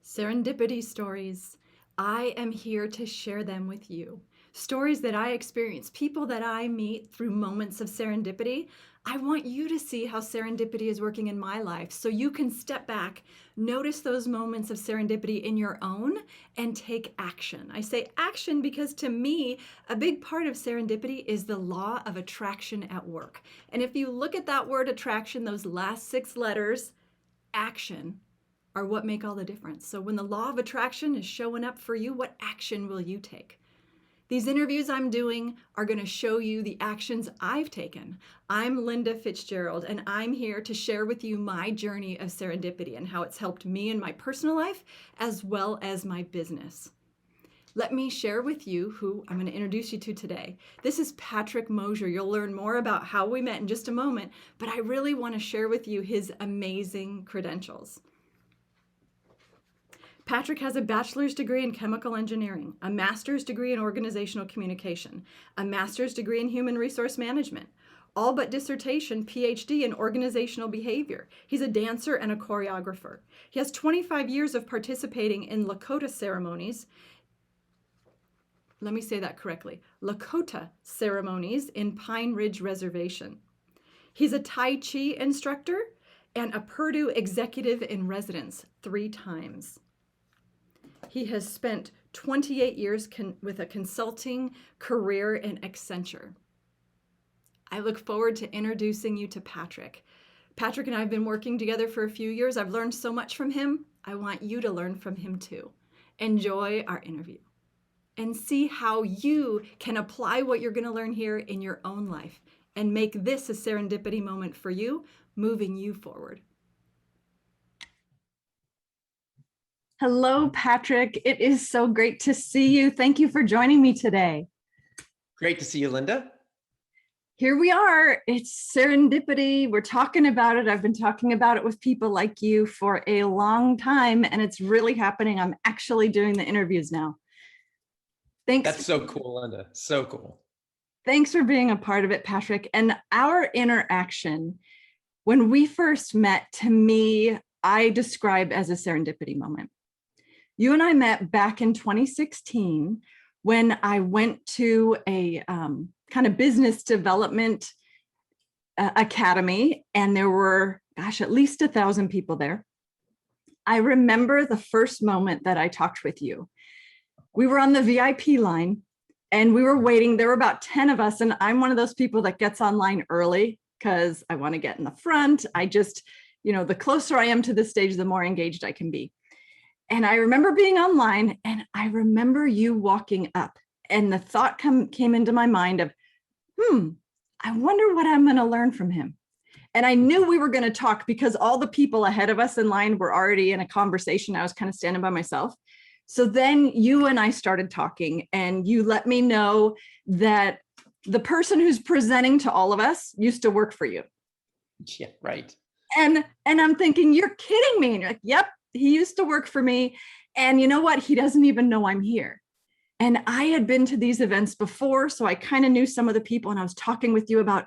Serendipity stories. I am here to share them with you. Stories that I experience, people that I meet through moments of serendipity. I want you to see how serendipity is working in my life so you can step back, notice those moments of serendipity in your own, and take action. I say action because to me, a big part of serendipity is the law of attraction at work. And if you look at that word attraction, those last 6 letters, action, are what make all the difference. So when the law of attraction is showing up for you, what action will you take? These interviews I'm doing are going to show you the actions I've taken. I'm Linda Fitzgerald, and I'm here to share with you my journey of serendipity and how it's helped me in my personal life as well as my business. Let me share with you who I'm going to introduce you to today. This is Patrick Mosher. You'll learn more about how we met in just a moment, but I really want to share with you his amazing credentials. Patrick has a bachelor's degree in chemical engineering, a master's degree in organizational communication, a master's degree in human resource management, all but dissertation PhD in organizational behavior. He's a dancer and a choreographer. He has 25 years of participating in Lakota ceremonies. Let me say that correctly. Lakota ceremonies in Pine Ridge Reservation. He's a Tai Chi instructor and a Purdue executive in residence 3 times. He has spent 28 years with a consulting career in Accenture. I look forward to introducing you to Patrick. Patrick and I have been working together for a few years. I've learned so much from him. I want you to learn from him too. Enjoy our interview and see how you can apply what you're going to learn here in your own life and make this a serendipity moment for you, moving you forward. Hello, Patrick. It is so great to see you. Thank you for joining me today. Great to see you, Linda. Here we are. It's serendipity. We're talking about it. I've been talking about it with people like you for a long time, and it's really happening. I'm actually doing the interviews now. Thanks. That's so cool, Linda. So cool. Thanks for being a part of it, Patrick. And our interaction, when we first met, to me, I describe as a serendipity moment. You and I met back in 2016 when I went to a kind of business development academy, and there were, at least 1,000 people there. I remember the first moment that I talked with you. We were on the VIP line and we were waiting. There were about 10 of us, and I'm one of those people that gets online early because I want to get in the front. I just, the closer I am to the stage, the more engaged I can be. And I remember being online, and I remember you walking up, and the thought came into my mind of, I wonder what I'm going to learn from him. And I knew we were going to talk because all the people ahead of us in line were already in a conversation. I was kind of standing by myself. So then you and I started talking, and you let me know that the person who's presenting to all of us used to work for you. Yeah, right. And I'm thinking, you're kidding me. And you're like, yep. He used to work for me. And you know what? He doesn't even know I'm here. And I had been to these events before, so I kind of knew some of the people, and I was talking with you about,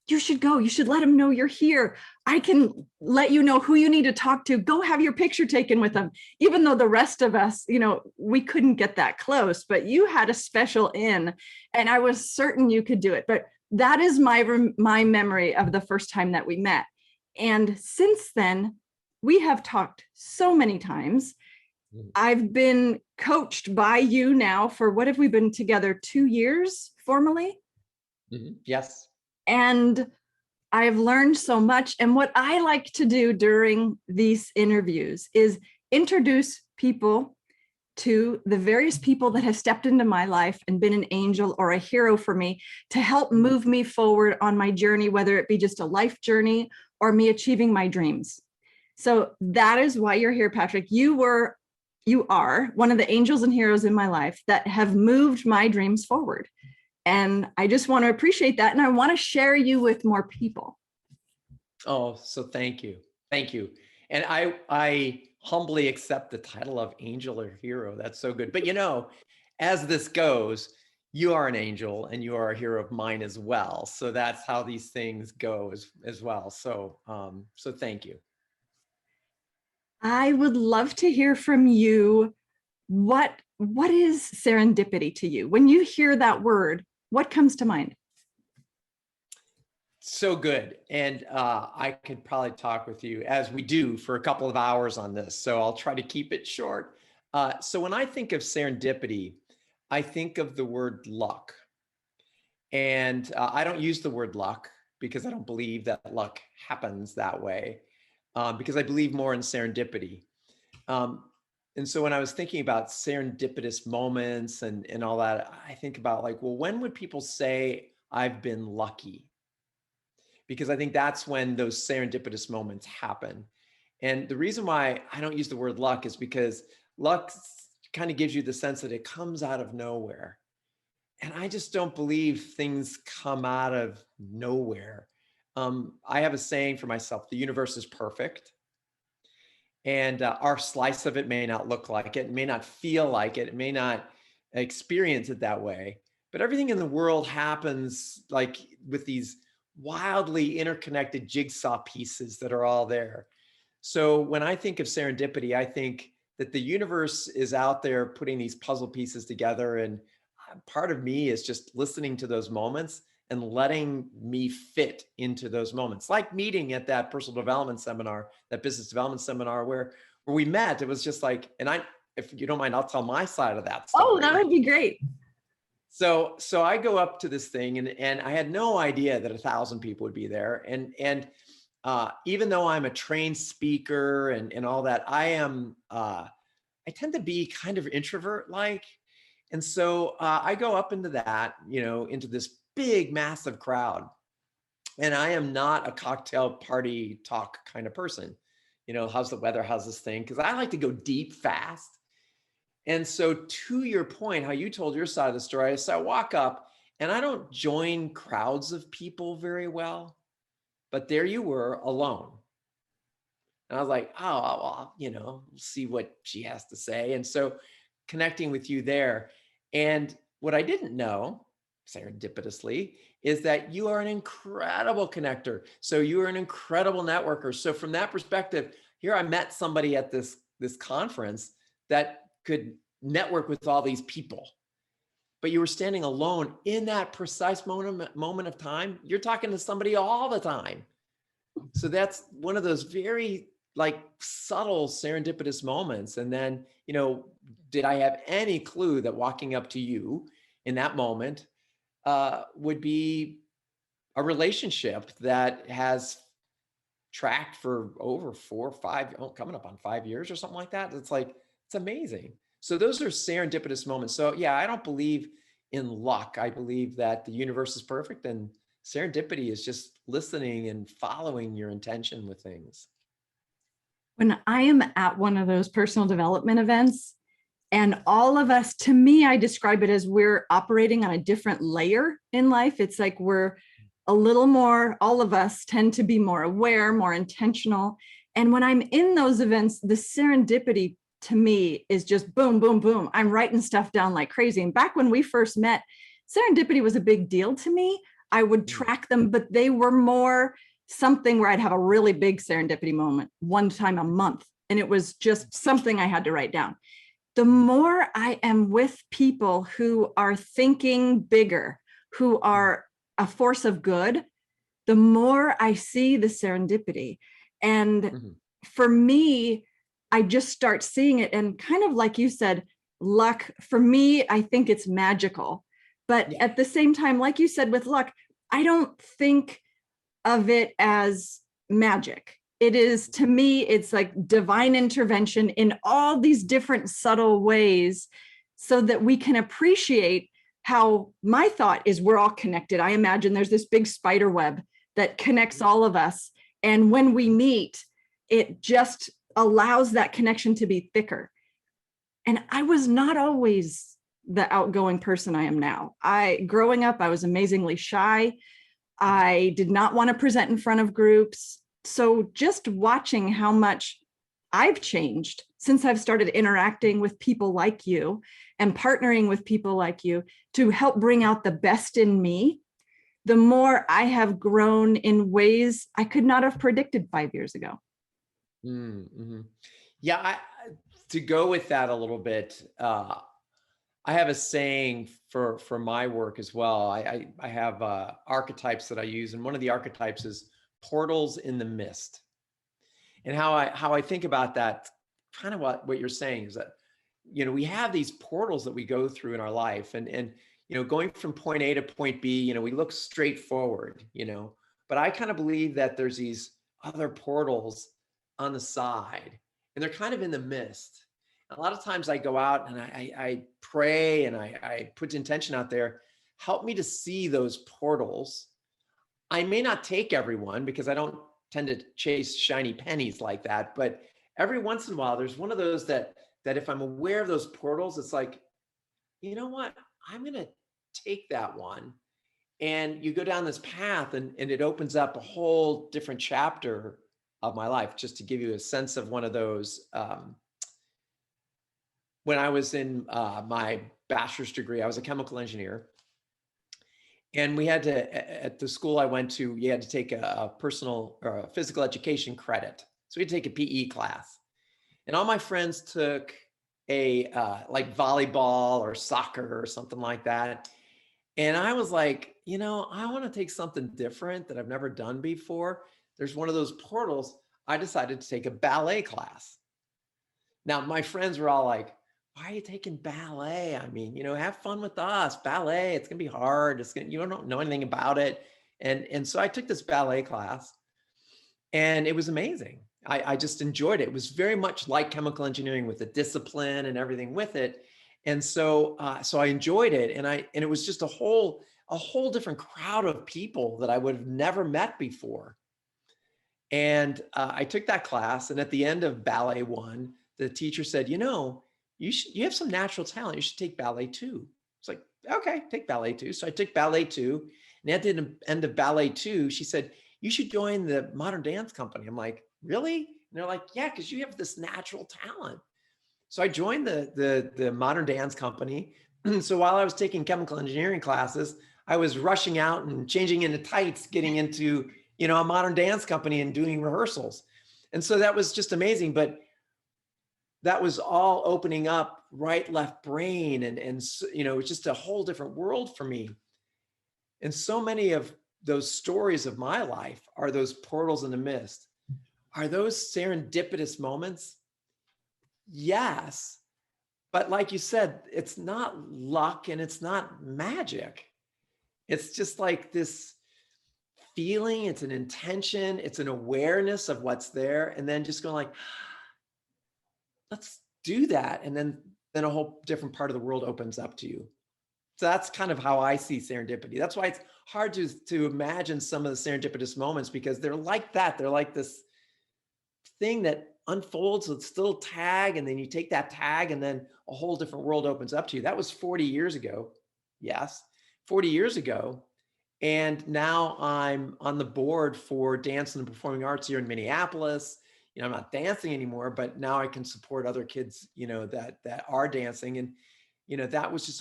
you should go. You should let him know you're here. I can let you know who you need to talk to. Go have your picture taken with them. Even though the rest of us, we couldn't get that close, but you had a special in, and I was certain you could do it. But that is my memory of the first time that we met. And since then, we have talked so many times. I've been coached by you now for, what have we been together, 2 years formally? Mm-hmm. Yes. And I've learned so much. And what I like to do during these interviews is introduce people to the various people that have stepped into my life and been an angel or a hero for me to help move me forward on my journey, whether it be just a life journey or me achieving my dreams. So that is why you're here, Patrick. You are one of the angels and heroes in my life that have moved my dreams forward. And I just want to appreciate that. And I want to share you with more people. Oh, so thank you. Thank you. And I humbly accept the title of angel or hero. That's so good. But as this goes, you are an angel and you are a hero of mine as well. So that's how these things go as well. So thank you. I would love to hear from you. What is serendipity to you? When you hear that word, what comes to mind? So good. And I could probably talk with you as we do for a couple of hours on this. So I'll try to keep it short. So when I think of serendipity, I think of the word luck. And I don't use the word luck because I don't believe that luck happens that way, because I believe more in serendipity. Um, and so when I was thinking about serendipitous moments and all that, I think about like, well, when would people say I've been lucky? Because I think that's when those serendipitous moments happen. And the reason why I don't use the word luck is because luck kind of gives you the sense that it comes out of nowhere. And I just don't believe things come out of nowhere. I have a saying for myself: the universe is perfect, and our slice of it may not look like it, may not feel like it may not experience it that way. But everything in the world happens like with these wildly interconnected jigsaw pieces that are all there. So when I think of serendipity, I think that the universe is out there putting these puzzle pieces together. And part of me is just listening to those moments and letting me fit into those moments. Like meeting at that personal development seminar, that business development seminar where we met. It was just like, and I, if you don't mind, I'll tell my side of that Oh, that story. would be great. So I go up to this thing, and I had no idea that 1,000 people would be there. And even though I'm a trained speaker and all that, I tend to be kind of introvert like. And so I go up into that, into this big, massive crowd. And I am not a cocktail party talk kind of person. How's the weather? How's this thing? Because I like to go deep fast. And so to your point, how you told your side of the story, so I walk up and I don't join crowds of people very well, but there you were alone. And I was like, oh, well, we'll see what she has to say. And so connecting with you there. And what I didn't know, serendipitously, is that you are an incredible connector. So you are an incredible networker. So from that perspective, here I met somebody at this conference that could network with all these people. But you were standing alone in that precise moment of time. You're talking to somebody all the time. So that's one of those very like subtle serendipitous moments. And then, did I have any clue that walking up to you in that moment would be a relationship that has tracked for over 4 or 5, coming up on 5 years or something like that? It's like, it's amazing. So those are serendipitous moments. So yeah, I don't believe in luck. I believe that the universe is perfect, and serendipity is just listening and following your intention with things. When I am at one of those personal development events, and all of us, to me, I describe it as we're operating on a different layer in life. It's like we're a little more, all of us tend to be more aware, more intentional. And when I'm in those events, the serendipity to me is just boom, boom, boom. I'm writing stuff down like crazy. And back when we first met, serendipity was a big deal to me. I would track them, but they were more something where I'd have a really big serendipity moment one time a month. And it was just something I had to write down. The more I am with people who are thinking bigger, who are a force of good, the more I see the serendipity. And for me, I just start seeing it. And kind of like you said, luck, for me, I think it's magical. But at the same time, like you said, with luck, I don't think of it as magic. It is, to me, it's like divine intervention in all these different subtle ways so that we can appreciate how my thought is we're all connected. I imagine there's this big spider web that connects all of us. And when we meet, it just allows that connection to be thicker. And I was not always the outgoing person I am now. Growing up, I was amazingly shy. I did not want to present in front of groups. So just watching how much I've changed since I've started interacting with people like you and partnering with people like you to help bring out the best in me, the more I have grown in ways I could not have predicted 5 years ago. Mm-hmm. Yeah, to go with that a little bit, I have a saying for my work as well. I have archetypes that I use, and one of the archetypes is portals in the mist. And how I think about that, kind of what you're saying is that, we have these portals that we go through in our life, and going from point A to point B, we look straight forward, but I kind of believe that there's these other portals on the side, and they're kind of in the mist. A lot of times I go out and I pray and I put intention out there, help me to see those portals. I may not take everyone because I don't tend to chase shiny pennies like that, but every once in a while, there's one of those that if I'm aware of those portals, it's like, you know what? I'm gonna take that one. And you go down this path and it opens up a whole different chapter of my life. Just to give you a sense of one of those, when I was in my bachelor's degree, I was a chemical engineer. And we had to, at the school I went to, you had to take a personal or a physical education credit. So we had to take a PE class. And all my friends took a like volleyball or soccer or something like that. And I was like, I want to take something different that I've never done before. There's one of those portals. I decided to take a ballet class. Now, my friends were all like, why are you taking ballet? I mean, have fun with us. Ballet, it's gonna be hard. You don't know anything about it. And so I took this ballet class, and it was amazing. I just enjoyed it. It was very much like chemical engineering with the discipline and everything with it. And so I enjoyed it. And it was just a whole different crowd of people that I would have never met before. And I took that class, and at the end of ballet one, the teacher said, you have some natural talent. You should take ballet two. It's like, okay, take ballet two. So I took ballet two, and at the end of ballet two, she said, you should join the modern dance company. I'm like, really? And they're like, yeah, because you have this natural talent. So I joined the modern dance company. So while I was taking chemical engineering classes, I was rushing out and changing into tights, getting into, a modern dance company and doing rehearsals. And so that was just amazing. But that was all opening up right, left brain. And it was just a whole different world for me. And so many of those stories of my life are those portals in the mist. Are those serendipitous moments? Yes. But like you said, it's not luck and it's not magic. It's just like this feeling, it's an intention, it's an awareness of what's there, and then just going like, let's do that. And then a whole different part of the world opens up to you. So that's kind of how I see serendipity. That's why it's hard to imagine some of the serendipitous moments, because they're like that. They're like this thing that unfolds with still tag, and then you take that tag and then a whole different world opens up to you. That was 40 years ago. Yes, 40 years ago. And now I'm on the board for dance and performing arts here in Minneapolis. I'm not dancing anymore, but now I can support other kids, that are dancing. And, that was just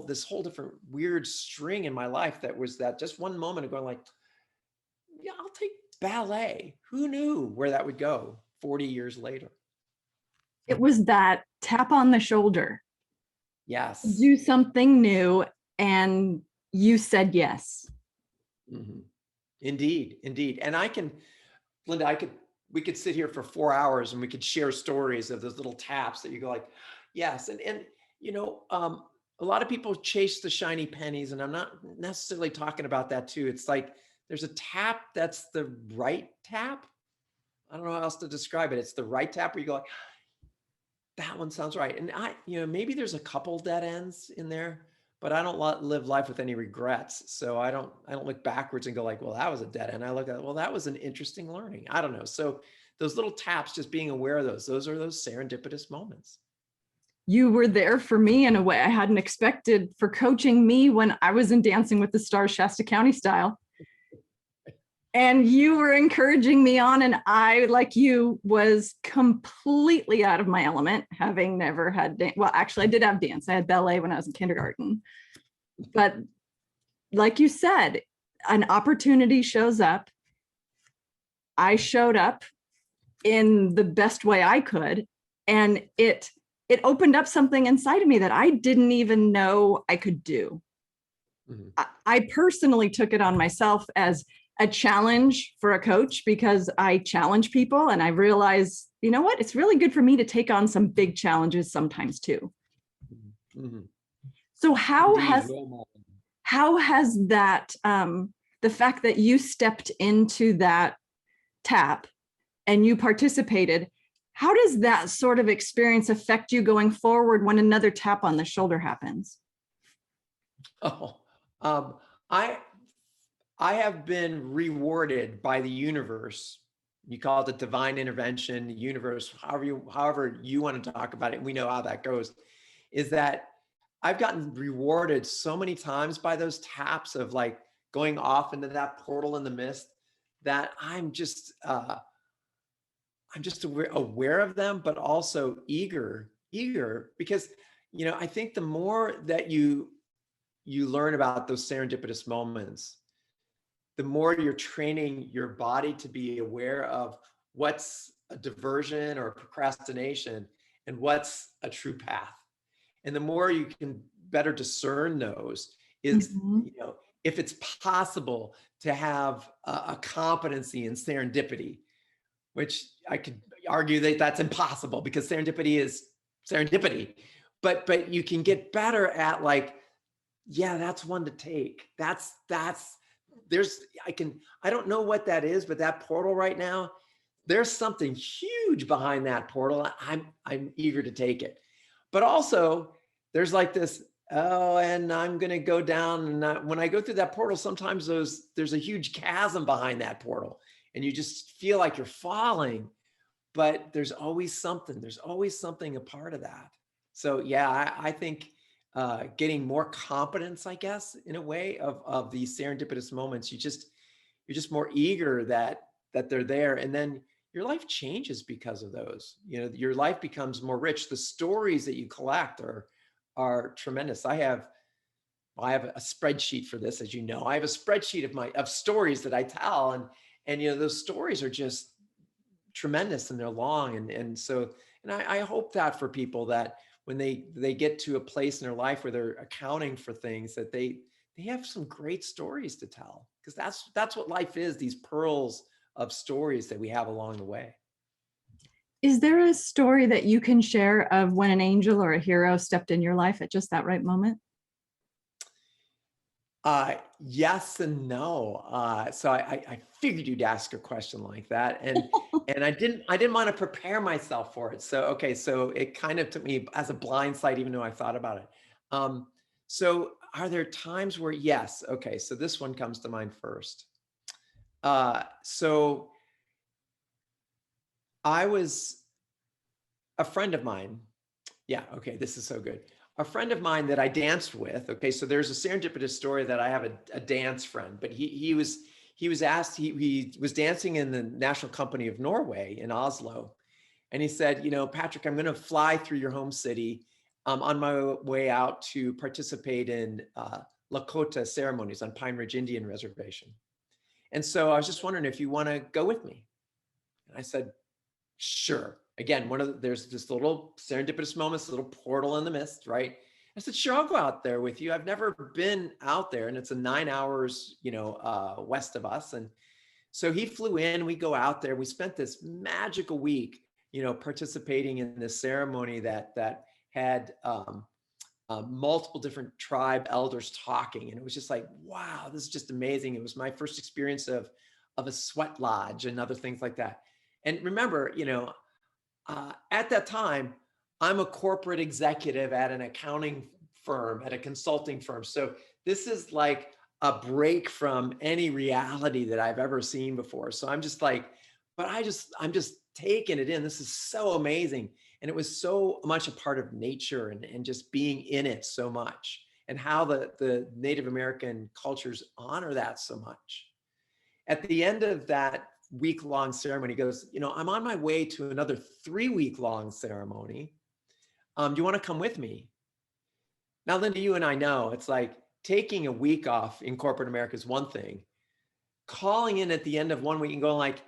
this whole different weird string in my life. That was that just one moment of going like, yeah, I'll take ballet. Who knew where that would go 40 years later? It was that tap on the shoulder, Yes. do something new, and you said yes. Mm-hmm. Indeed. Indeed. And Linda, we could sit here for 4 hours and we could share stories of those little taps that you go like, yes. And a lot of people chase the shiny pennies, and I'm not necessarily talking about that too. It's like, there's a tap that's the right tap. I don't know how else to describe it. It's the right tap where you go like, that one sounds right. And maybe there's a couple dead ends in there, but I don't live life with any regrets. So I don't look backwards and go like, well, that was a dead end. I look at, well, that was an interesting learning. I don't know. So those little taps, just being aware of those are those serendipitous moments. You were there for me in a way I hadn't expected, for coaching me when I was in Dancing with the Stars, Shasta County style. And you were encouraging me on, and I, like you, was completely out of my element, having never had dance. Well, actually, I did have dance. I had ballet when I was in kindergarten. But like you said, an opportunity shows up. I showed up in the best way I could, And it opened up something inside of me that I didn't even know I could do. Mhm. I personally took it on myself as a challenge for a coach because I challenge people and I realize, you know what, it's really good for me to take on some big challenges sometimes too. Mhm. Mhm. So Indeed, role model. how has that the fact that you stepped into that tap and you participated, how does that sort of experience affect you going forward when another tap on the shoulder happens? Oh, um, I I have been rewarded by the universe. You call it divine intervention, the universe, however you want to talk about it. We know how that goes. Is that I've gotten rewarded so many times by those taps of like going off into that portal in the mist that I'm just aware of them, but also eager because I think the more that you learn about those serendipitous moments, the more you're training your body to be aware of what's a diversion or procrastination and what's a true path. And the more you can better discern those is, Mhm. if it's possible to have a competency in serendipity, which I could argue that that's impossible because serendipity is serendipity. But you can get better at like, yeah, that's one to take. That's there's I don't know what that is, but that portal right now, there's something huge behind that portal. I'm eager to take it. But also there's like this, oh, and I'm gonna go down. And when I go through that portal, sometimes there's a huge chasm behind that portal, and you just feel like you're falling. But there's always something a part of that. So yeah, I think getting more competence, I guess, in a way of these serendipitous moments, you're just more eager that they're there, and then your life changes because of those. Your life becomes more rich. The stories that you collect are tremendous. I have a spreadsheet for this, as you know. I have a spreadsheet of stories that I tell, and those stories are just tremendous, and they're long, and I hope that for people, that when they get to a place in their life where they're accounting for things, that they have some great stories to tell, because that's what life is, these pearls of stories that we have along the way. Is there a story that you can share of when an angel or a hero stepped in your life at just that right moment? Yes and no. So I figured you'd ask a question like that, and I didn't want to prepare myself for it. So okay, so it kind of took me as a blind side, even though I thought about it. Um, so are there times where yes? Okay, so this one comes to mind first. So I was a friend of mine. Yeah, okay, this is so good. A friend of mine that I danced with. Okay, so there's a serendipitous story that I have a dance friend, but he was asked, he was dancing in the National Company of Norway in Oslo, and he said, Patrick, I'm going to fly through your home city. On my way out to participate in Lakota ceremonies on Pine Ridge Indian Reservation, and so I was just wondering if you want to go with me. And I said, sure. Again, there's this little serendipitous moments, little portal in the mist, right? I said, sure, I'll go out there with you. I've never been out there, and it's a 9 hours, west of us. And so he flew in. We go out there. We spent this magical week, participating in this ceremony that had multiple different tribe elders talking, and it was just like, wow, this is just amazing. It was my first experience of a sweat lodge and other things like that. And remember, at that time, I'm a corporate executive at an accounting firm, at a consulting firm. So this is like a break from any reality that I've ever seen before. So I'm just like, I'm just taking it in. This is so amazing. And it was so much a part of nature, and just being in it so much, and how the Native American cultures honor that so much. At the end of that week-long ceremony, he goes, I'm on my way to another 3-week-long ceremony. Do you want to come with me? Now, Linda, you and I know it's like taking a week off in corporate America is one thing. Calling in at the end of one week and going like,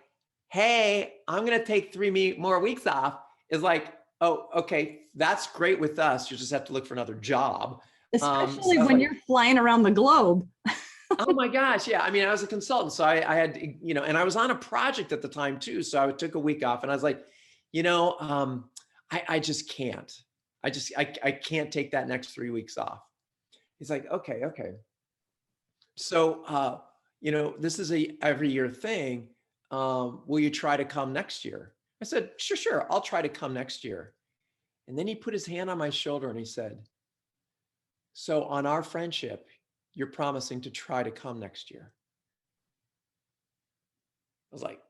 hey, I'm going to take 3 more weeks off is like Oh, okay. That's great with us. You just have to look for another job. So Especially I was when like, you're flying around the globe. oh my gosh. Yeah. I mean, I was a consultant. So I had, and I was on a project at the time too. So I took a week off and I was like, I just can't. I can't take that next 3 weeks off. He's like, okay, okay. So, this is a every year thing. Will you try to come next year? I said, sure, sure. I'll try to come next year. And then he put his hand on my shoulder and he said, so on our friendship, you're promising to try to come next year. I was like,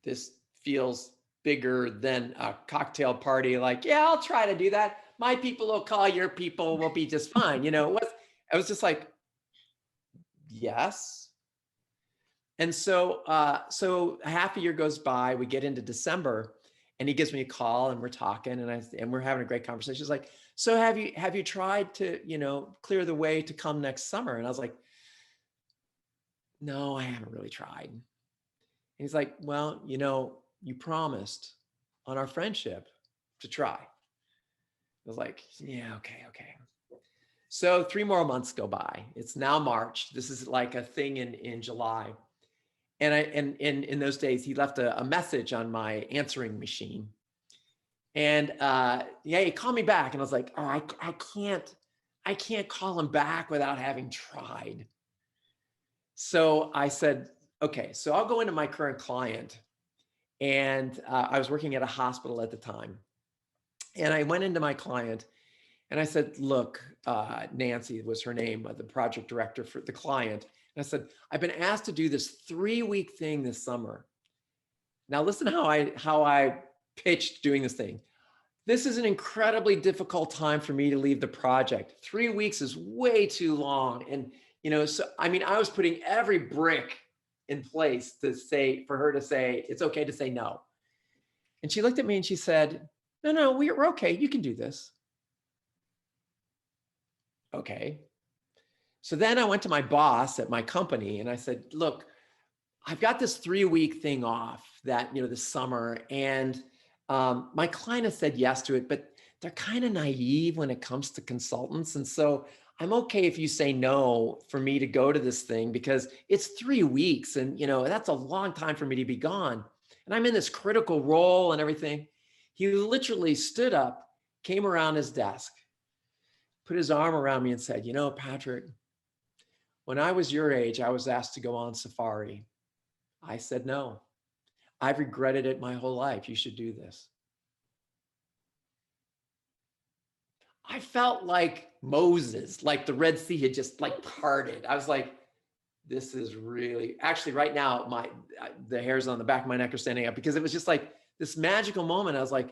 this feels bigger than a cocktail party. Like, yeah, I'll try to do that. My people will call, your people will be just fine. I was just like, yes. And so half a year goes by, we get into December and he gives me a call and we're talking and we're having a great conversation. He's like, so have you tried to, clear the way to come next summer? And I was like, no, I haven't really tried. And he's like, well, you promised on our friendship to try. I was like, yeah, okay, okay. So 3 more months go by. It's now March. This is like a thing in July. And in those days, he left a message on my answering machine. And yeah, he called me back. And I was like, oh, I can't call him back without having tried. So I said, okay, so I'll go into my current client. And I was working at a hospital at the time. And I went into my client and I said, look, Nancy was her name, the project director for the client. And I said, I've been asked to do this 3-week thing this summer. Now listen how I pitched doing this thing. This is an incredibly difficult time for me to leave the project. 3 weeks is way too long. And, so, I mean, I was putting every brick in place for her to say, it's okay to say no. And she looked at me and she said, no, we're okay. You can do this. Okay. So then I went to my boss at my company and I said, look, I've got this 3-week thing off that, this summer. And my client has said yes to it, but they're kind of naive when it comes to consultants. And so I'm okay if you say no for me to go to this thing because it's 3 weeks and, that's a long time for me to be gone. And I'm in this critical role and everything. He literally stood up, came around his desk, put his arm around me and said, Patrick, when I was your age, I was asked to go on safari. I said, no, I've regretted it my whole life. You should do this. I felt like Moses, like the Red Sea had just like parted. I was like, this is really, actually right now, the hairs on the back of my neck are standing up because it was just like this magical moment. I was like,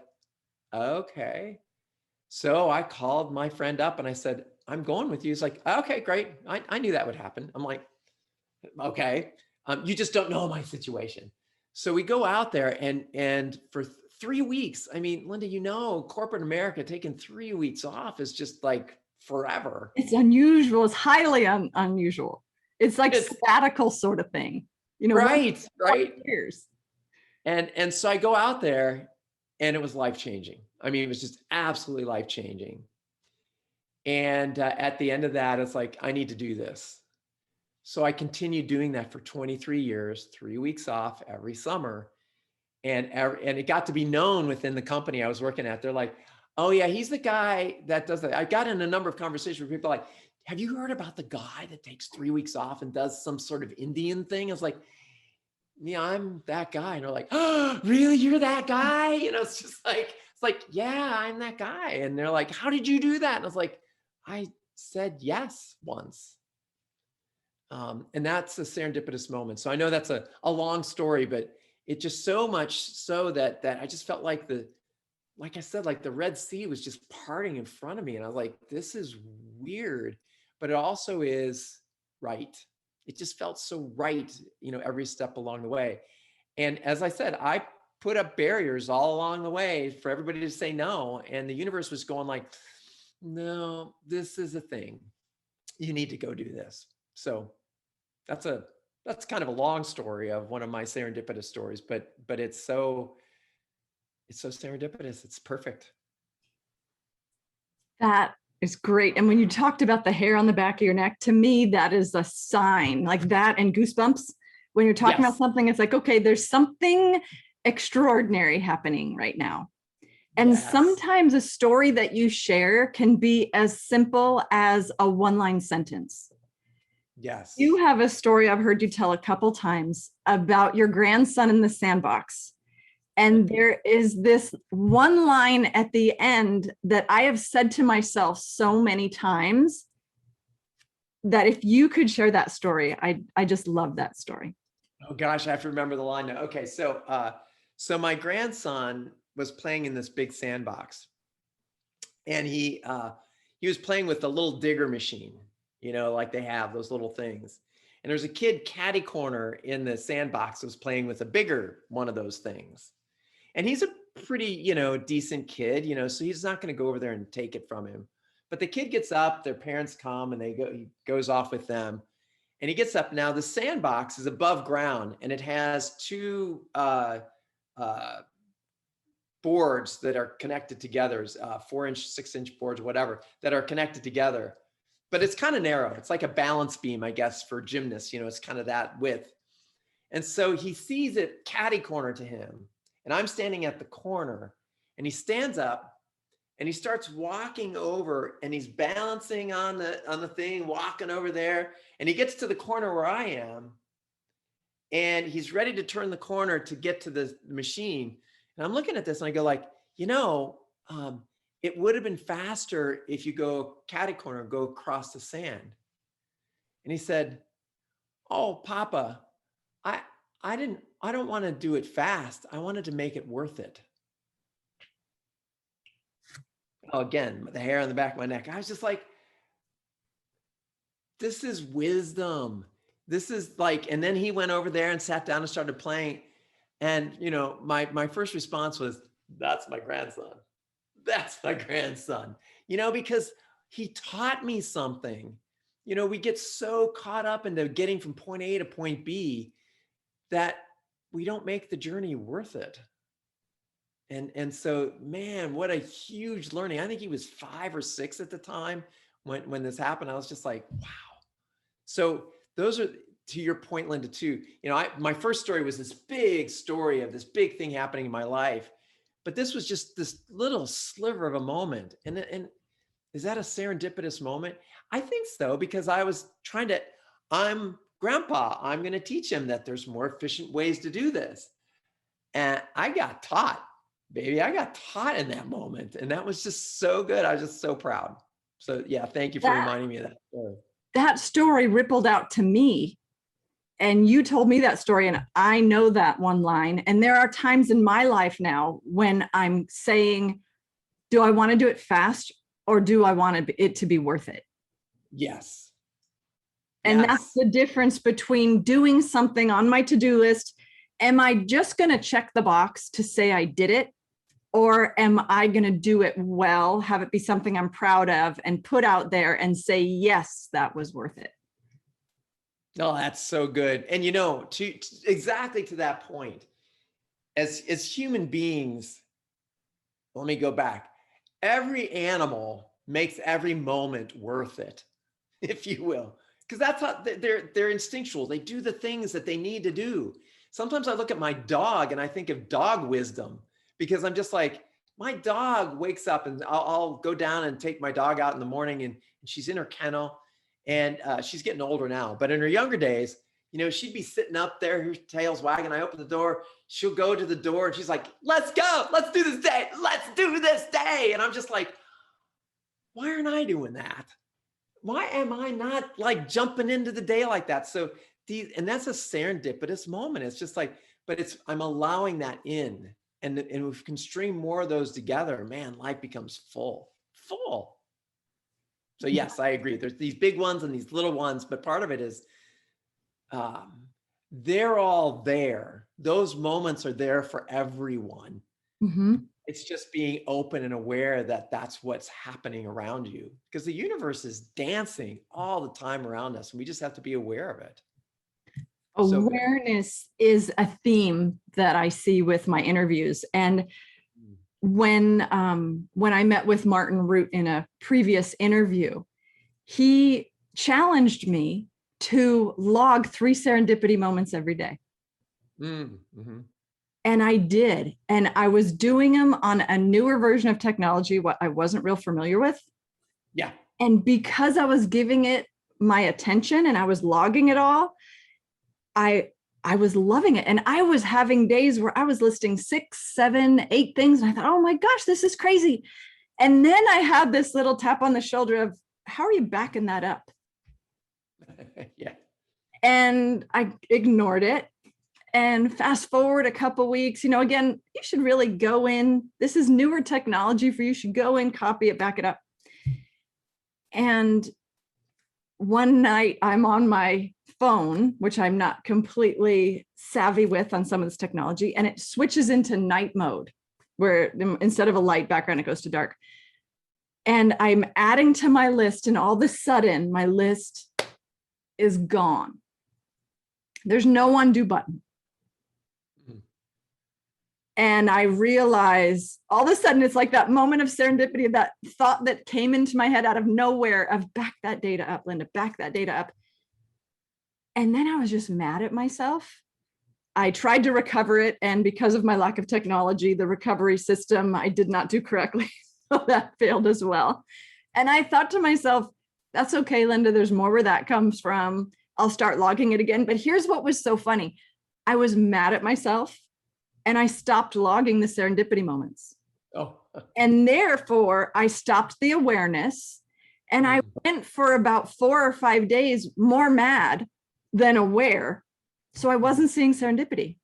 okay. So I called my friend up and I said, I'm going with you. He's like, okay, great. I knew that would happen. I'm like, okay. You just don't know my situation. So we go out there and for 3 weeks, I mean, Linda, corporate America taking 3 weeks off is just like forever. It's unusual. It's highly unusual. It's like It's sabbatical sort of thing, right, right. years. And so I go out there and it was life-changing. I mean, it was just absolutely life-changing. And at the end of that, it's like, I need to do this. So I continued doing that for 23 years, 3 weeks off every summer. And it got to be known within the company I was working at. They're like, oh yeah, he's the guy that does that. I got in a number of conversations with people like, have you heard about the guy that takes 3 weeks off and does some sort of Indian thing? I was like, yeah, I'm that guy. And they're like, oh, really? You're that guy? It's like, yeah, I'm that guy. And they're like, how did you do that? And I was like, I said yes once. And that's a serendipitous moment. So I know that's a long story, but it just so much so that I just felt like like I said, like the Red Sea was just parting in front of me. And I was like, this is weird, but it also is right. It just felt so right, every step along the way. And as I said, I put up barriers all along the way for everybody to say no. And the universe was going like, no, this is a thing. You need to go do this. So that's kind of a long story of one of my serendipitous stories, but it's so serendipitous. It's perfect. That is great. And when you talked about the hair on the back of your neck, to me, that is a sign, like that and goosebumps. When you're talking about Yes. something, it's like, okay, there's something extraordinary happening right now. And Yes. sometimes a story that you share can be as simple as a one-line sentence. You Yes. have a story I've heard you tell a couple times about your grandson in the sandbox. And there is this one line at the end that I have said to myself so many times that if you could share that story, I just love that story. Oh gosh, I have to remember the line now. Okay, so my grandson was playing in this big sandbox, and he was playing with the little digger machine, like they have those little things. And there's a kid catty corner in the sandbox that was playing with a bigger one of those things. And he's a pretty, decent kid, so he's not going to go over there and take it from him. But the kid gets up, their parents come, and he goes off with them. And he gets up. Now the sandbox is above ground, and it has two uh, boards that are connected together, 4-inch, 6-inch boards, whatever, that are connected together. But it's kind of narrow. It's like a balance beam, I guess, for gymnasts. It's kind of that width. And so he sees it catty corner to him, and I'm standing at the corner, and he stands up and he starts walking over, and he's balancing on the thing, walking over there, and he gets to the corner where I am, and he's ready to turn the corner to get to the machine. And I'm looking at this and I go like, it would have been faster if you go catty corner, go across the sand. And he said, "Oh, Papa, I I don't want to do it fast. I wanted to make it worth it." Oh, again, the hair on the back of my neck. I was just like, this is wisdom. This is like, and then he went over there and sat down and started playing. And, my first response was, that's my grandson. That's my grandson, because he taught me something. We get so caught up into getting from point A to point B that we don't make the journey worth it. And so, man, what a huge learning. I think he was 5 or 6 at the time when this happened. I was just like, wow. So those are, to your point, Linda, too. My first story was this big story of this big thing happening in my life, but this was just this little sliver of a moment. And is that a serendipitous moment? I think so, because I'm grandpa. I'm going to teach him that there's more efficient ways to do this. And I got taught, baby. I got taught in that moment. And that was just so good. I was just so proud. So yeah, thank you for reminding me of that story. That story rippled out to me, and you told me that story, and I know that one line. And there are times in my life now when I'm saying, do I want to do it fast, or do I want it to be worth it? Yes. And Yes. that's the difference between doing something on my to-do list. Am I just going to check the box to say I did it? Or am I going to do it well, have it be something I'm proud of, and put out there and say, yes, that was worth it? Oh, that's so good. And exactly to that point, as human beings, let me go back. Every animal makes every moment worth it, if you will, because that's how they're instinctual. They do the things that they need to do. Sometimes I look at my dog and I think of dog wisdom, because I'm just like, my dog wakes up, and I'll go down and take my dog out in the morning, and she's in her kennel, and she's getting older now. But in her younger days, she'd be sitting up there, her tail's wagging. I open the door, she'll go to the door, and she's like, "Let's go, let's do this day, let's do this day." And I'm just like, why aren't I doing that? Why am I not like jumping into the day like that? So and that's a serendipitous moment. It's just like, but I'm allowing that in. And if we can string more of those together, man, life becomes full. So yes, I agree. There's these big ones and these little ones, but part of it is they're all there. Those moments are there for everyone. Mm-hmm. It's just being open and aware that that's what's happening around you, because the universe is dancing all the time around us, and we just have to be aware of it. Awareness is a theme that I see with my interviews. And when I met with Martin Rutte in a previous interview, he challenged me to log 3 serendipity moments every day. Mm-hmm. And I did. And I was doing them on a newer version of technology, what I wasn't real familiar with. Yeah. And because I was giving it my attention and I was logging it all, I was loving it. And I was having days where I was listing 6, 7, 8 things. And I thought, oh my gosh, this is crazy. And then I had this little tap on the shoulder of, how are you backing that up? Yeah. And I ignored it. And fast forward a couple weeks, again, you should really go in. This is newer technology for you. You should go in, copy it, back it up. And one night I'm on my phone, which I'm not completely savvy with on some of this technology, and it switches into night mode, where instead of a light background, it goes to dark. And I'm adding to my list, and all of a sudden my list is gone. There's no undo button. And I realize all of a sudden it's like that moment of serendipity, that thought that came into my head out of nowhere of back that data up, Linda, back that data up. And then I was just mad at myself. I tried to recover it. And because of my lack of technology, the recovery system, I did not do correctly. So that failed as well. And I thought to myself, that's okay, Linda, there's more where that comes from. I'll start logging it again. But here's what was so funny. I was mad at myself. And I stopped logging the serendipity moments. Oh. And therefore, I stopped the awareness. And I went for about 4 or 5 days more mad than aware. So I wasn't seeing serendipity.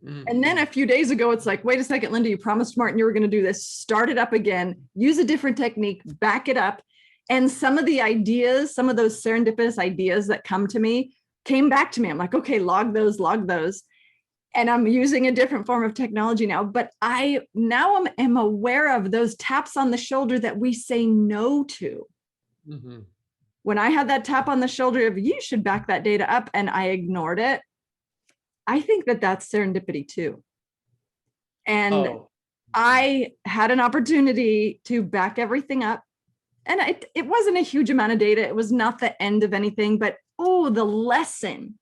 And then a few days ago, it's like, wait a second, Linda, you promised Martin you were going to do this. Start it up again. Use a different technique. Back it up. And some of the ideas, some of those serendipitous ideas that come to me came back to me. I'm like, okay, log those, log those. And I'm using a different form of technology now, but I now am aware of those taps on the shoulder that we say no to. Mm-hmm. When I had that tap on the shoulder of, you should back that data up, and I ignored it, I think that that's serendipity too. And I had an opportunity to back everything up, and it wasn't a huge amount of data. It was not the end of anything, but the lesson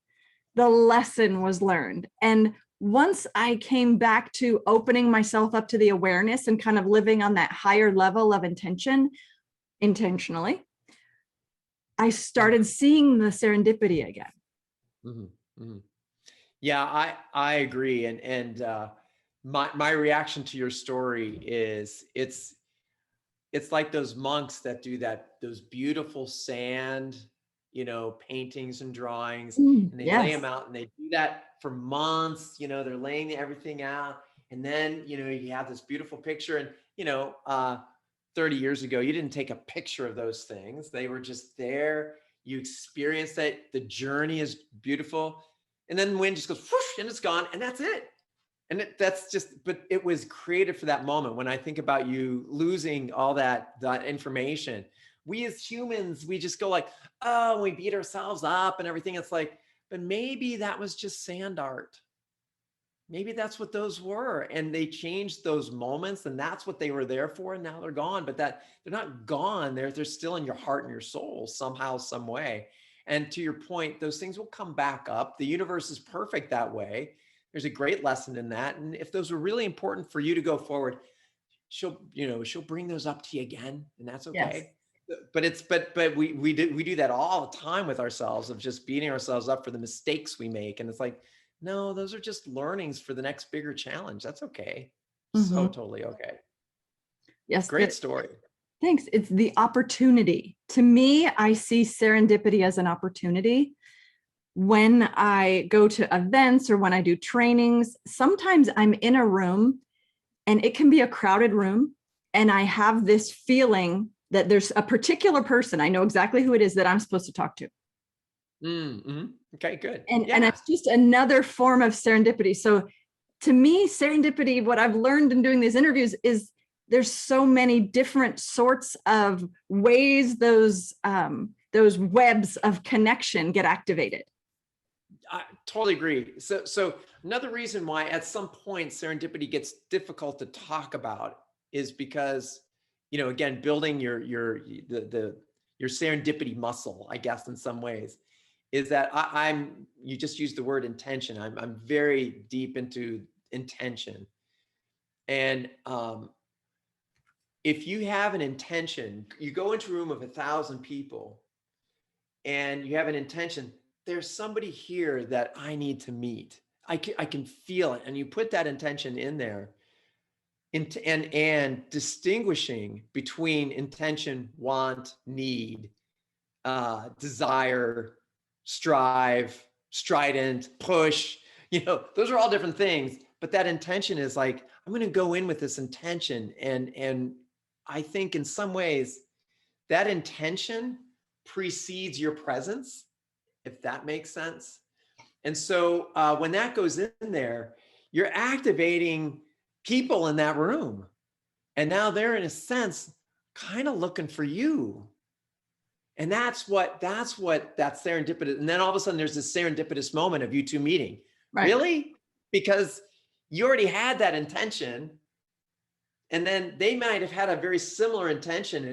was learned. And once I came back to opening myself up to the awareness and kind of living on that higher level of intentionally, I started seeing the serendipity again. Mm-hmm. Mm-hmm. Yeah, I agree. And my reaction to your story is it's like those monks that do those beautiful sand, paintings and drawings, and they lay them out, and they do that for months. They're laying everything out, and then you have this beautiful picture. And 30 years ago, you didn't take a picture of those things; they were just there. You experienced that. The journey is beautiful, and then the wind just goes whoosh, and it's gone, and that's it. And but it was created for that moment. When I think about you losing all that information, we as humans, we just go like, oh, we beat ourselves up and everything. It's like, but maybe that was just sand art. Maybe that's what those were. And they changed those moments, and that's what they were there for. And now they're gone, but they're not gone. They're still in your heart and your soul somehow, some way. And to your point, those things will come back up. The universe is perfect that way. There's a great lesson in that. And if those were really important for you to go forward, she'll bring those up to you again, and that's okay. Yes. But we do that all the time with ourselves, of just beating ourselves up for the mistakes we make. And it's like, no, those are just learnings for the next bigger challenge. That's okay. Mm-hmm. So totally okay. Yes. Great story. Thanks. It's the opportunity. To me, I see serendipity as an opportunity. When I go to events or when I do trainings, sometimes I'm in a room and it can be a crowded room, and I have this feeling that there's a particular person, I know exactly who it is, that I'm supposed to talk to. Mm-hmm. Okay, good. And it's just another form of serendipity. So to me, serendipity, what I've learned in doing these interviews is there's so many different sorts of ways those webs of connection get activated. I totally agree. So another reason why at some point serendipity gets difficult to talk about is because, again, building your serendipity muscle, I guess, in some ways, is that you just used the word intention. I'm very deep into intention. And if you have an intention, you go into a room of 1,000 people and you have an intention, there's somebody here that I need to meet. I can feel it. And you put that intention in there, and distinguishing between intention, want, need, desire, strive, strident, push, those are all different things. But that intention is like, I'm going to go in with this intention. And I think in some ways that intention precedes your presence, if that makes sense. And so when that goes in there, you're activating people in that room. And now they're, in a sense, kind of looking for you. And that's what that serendipitous. And then all of a sudden there's this serendipitous moment of you two meeting. Right. Really? Because you already had that intention. And then they might have had a very similar intention,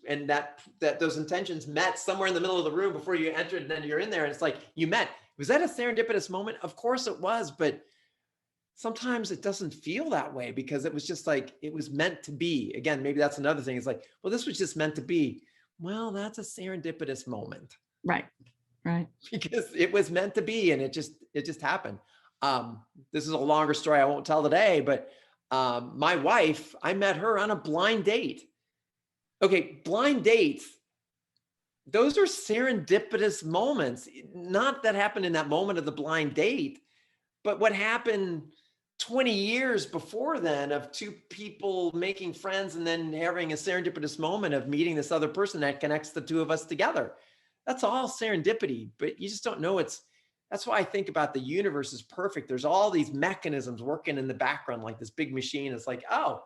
and that those intentions met somewhere in the middle of the room before you entered, and then you're in there and it's like you met. Was that a serendipitous moment? Of course it was, but sometimes it doesn't feel that way because it was just like it was meant to be. Again, maybe that's another thing. It's like, well, this was just meant to be. Well, that's a serendipitous moment. Right. Because it was meant to be, and it just happened. This is a longer story I won't tell today, but my wife, I met her on a blind date. Okay, blind dates, those are serendipitous moments. Not that happened in that moment of the blind date, but what happened 20 years before then of two people making friends and then having a serendipitous moment of meeting this other person that connects the two of us together. That's all serendipity, but you just don't know that's why I think about the universe is perfect. There's all these mechanisms working in the background, like this big machine. It's like, oh,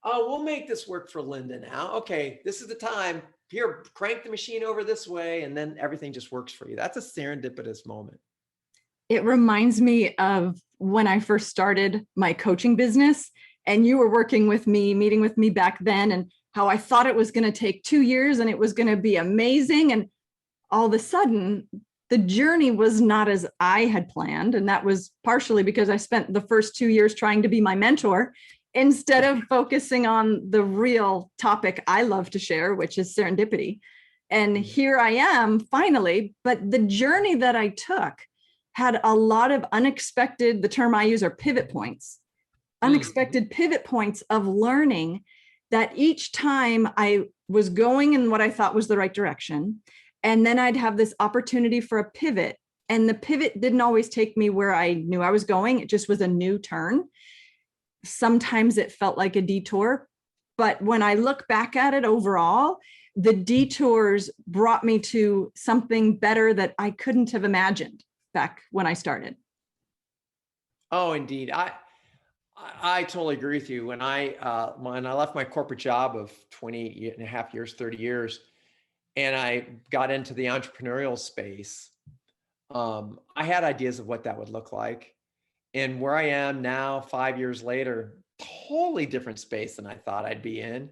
we'll make this work for Linda now. Okay, this is the time. Here, crank the machine over this way, and then everything just works for you. That's a serendipitous moment. It reminds me of when I first started my coaching business and you were working with me, meeting with me back then, and how I thought it was going to take 2 years and it was going to be amazing. And all of a sudden, the journey was not as I had planned. And that was partially because I spent the first 2 years trying to be my mentor instead of focusing on the real topic I love to share, which is serendipity. And here I am finally, but the journey that I took had a lot of unexpected, the term I use are pivot points, unexpected pivot points of learning that each time I was going in what I thought was the right direction. And then I'd have this opportunity for a pivot. And the pivot didn't always take me where I knew I was going. It just was a new turn. Sometimes it felt like a detour. But when I look back at it overall, the detours brought me to something better that I couldn't have imagined back when I started. Oh, indeed. I totally agree with you. When I left my corporate job of 20 and a half years, 30 years, and I got into the entrepreneurial space, I had ideas of what that would look like. And where I am now, 5 years later, totally different space than I thought I'd be in.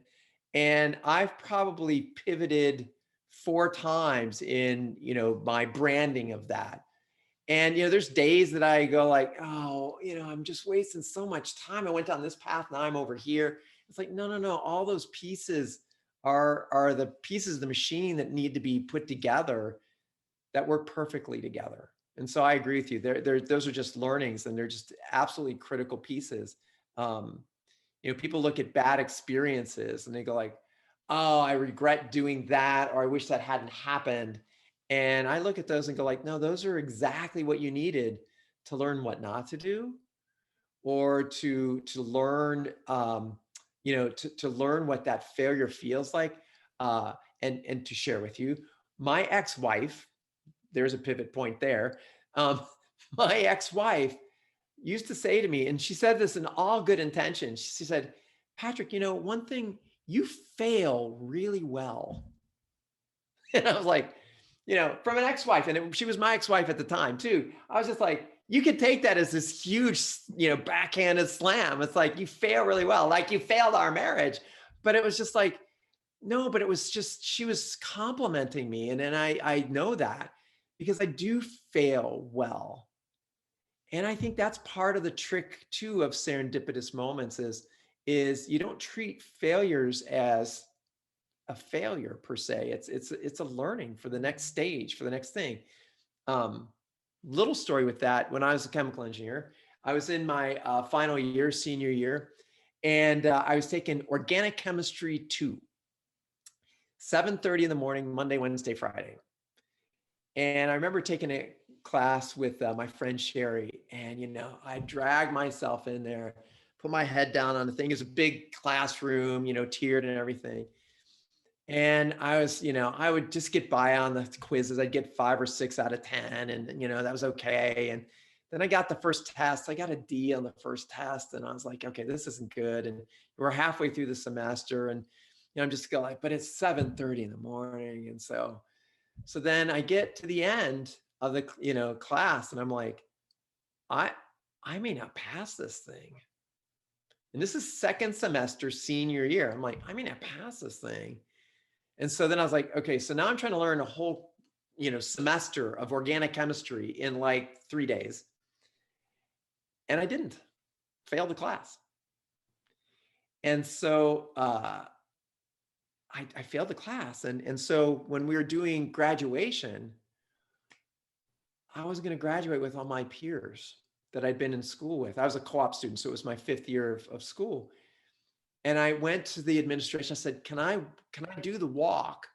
And I've probably pivoted 4 times in, my branding of that. And, there's days that I go like, oh, I'm just wasting so much time. I went down this path. Now I'm over here. It's like, no. All those pieces are the pieces of the machine that need to be put together that work perfectly together. And so I agree with you. Those are just learnings, and they're just absolutely critical pieces. People look at bad experiences and they go like, oh, I regret doing that, or I wish that hadn't happened. And I look at those and go like, no, those are exactly what you needed to learn what not to do, or to learn, to learn what that failure feels like, and to share with you. My ex-wife, there's a pivot point there. My ex-wife used to say to me, and she said this in all good intention. She said, Patrick, one thing, you fail really well. And I was like, from an ex-wife, and she was my ex-wife at the time too. I was just like, you could take that as this huge, backhanded slam. It's like, you fail really well, like you failed our marriage. But it was just like, no, but it was just, she was complimenting me. And then I know that because I do fail well. And I think that's part of the trick too of serendipitous moments is you don't treat failures as a failure per se. It's a learning for the next stage, for the next thing. Um, Little story with that. When I was a chemical engineer, I was in my final year, senior year, and I was taking organic chemistry 2, 7:30 in the morning, Monday, Wednesday, Friday. And I remember taking a class with my friend Sherry, and I dragged myself in there, put my head down on the thing. It's a big classroom, tiered and everything. And I was, I would just get by on the quizzes. I'd get 5 or 6 out of 10, and that was okay. And then I got the first test. I got a D on the first test, and I was like, okay, this isn't good. And we're halfway through the semester, and I'm just going like, but it's 7:30 in the morning, and so then I get to the end of the class, and I'm like, I may not pass this thing. And this is second semester, senior year. I'm like, I may not pass this thing. And so then I was like, okay, so now I'm trying to learn a whole, semester of organic chemistry in like 3 days. And I didn't. Failed the class. And so I failed the class. And so when we were doing graduation, I was going to graduate with all my peers that I'd been in school with. I was a co-op student, so it was my 5th year of school. And I went to the administration. I said, can I do the walk?